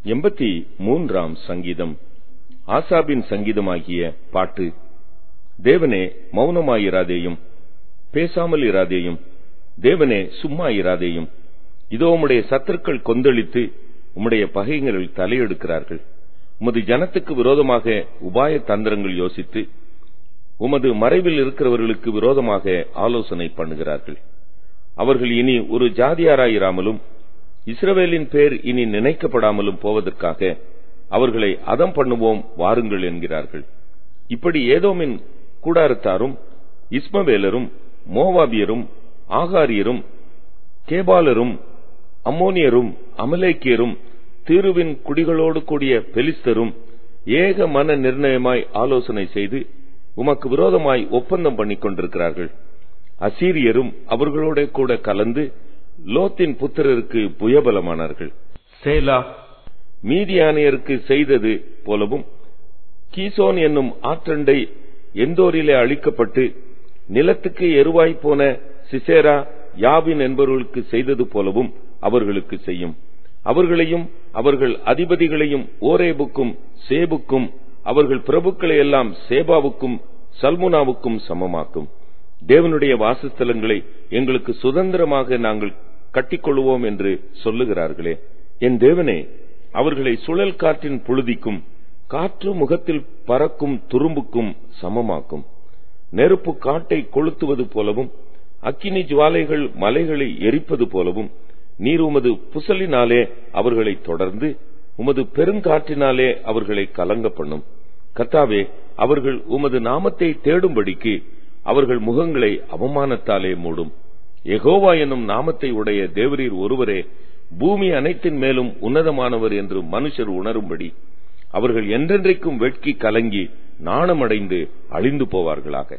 83ஆம் சங்கீதம். ஆசாபின் சங்கீதமாகிய பாட்டு. தேவனே மௌனமாயிராதேயும், பேசாமல் இராதேயும். தேவனே சும்மா இராதேயும். இதோ உம்முடைய சத்துருக்கள் கொந்தளித்து உம்முடைய பகைகளில் தலையெடுக்கிறார்கள். உமது ஜனத்துக்கு விரோதமாக உபாய தந்திரங்கள் யோசித்து உமது மறைவில் இருக்கிறவர்களுக்கு விரோதமாக ஆலோசனை பண்ணுகிறார்கள். அவர்கள் இனி ஒரு ஜாதியாராயிராமலும் இஸ்ரவேலின் பேர் இனி நினைக்கப்படாமலும் போவதற்காக அவர்களை அதம் பண்ணுவோம் வாருங்கள் என்கிறார்கள். இப்படி ஏதோமின் கூடாரத்தாரும் இஸ்மவேலரும் மோவாபியரும் ஆகாரியரும் கேபாலரும் அம்மோனியரும் அமலேக்கியரும் தீருவின் குடிகளோடு கூடிய பெலிஸ்தரும் ஏக மன நிர்ணயமாய் ஆலோசனை செய்து உமக்கு விரோதமாய் ஒப்பந்தம் பண்ணிக் கொண்டிருக்கிறார்கள். அசீரியரும் அவர்களோட கூட கலந்து லோத்தின் புத்திரருக்கு புயபலமானார்கள். சேலா. மீதியானியருக்கு செய்தது போலவும் கீசோன் என்னும் ஆற்றண்டை எந்தோரிலே அழிக்கப்பட்டு நிலத்துக்கு எருவாய் போன சிசேரா யாபின் என்பவர்களுக்கு செய்தது போலவும் அவர்களுக்கு செய்யும். அவர்களையும் அவர்கள் அதிபதிகளையும் ஓரேபுக்கும் சேபுக்கும் அவர்கள் பிரபுக்களை எல்லாம் சேபாவுக்கும் சல்முனாவுக்கும் சமமாக்கும். தேவனுடைய வாசஸ்தலங்களை எங்களுக்கு சுதந்திரமாக நாங்கள் கட்டிக்கொள்வோம் என்று சொல்லுகிறார்களே. என் தேவனே, அவர்களை சுழல் காற்றின் புழுதிக்கும் காற்று முகத்தில் பறக்கும் துரும்புக்கும் சமமாக்கும். நெருப்பு காட்டை கொளுத்துவது போலவும் அக்கினி ஜுவாலைகள் மலைகளை எரிப்பது போலவும் நீர் உமது புசலினாலே அவர்களை தொடர்ந்து உமது பெருங்காற்றினாலே அவர்களை கலங்க பண்ணும். கர்த்தாவே, அவர்கள் உமது நாமத்தை தேடும்படிக்கு அவர்கள் முகங்களை அவமானத்தாலே மூடும். யெகோவா என்னும் நாமத்தை உடைய தேவரீர் ஒருவரே பூமி அனைத்தின் மேலும் உன்னதமானவர் என்று மனுஷர் உணரும்படி அவர்கள் என்றென்றைக்கும் வெட்கி கலங்கி நாணமடைந்து அழிந்து போவார்களாக.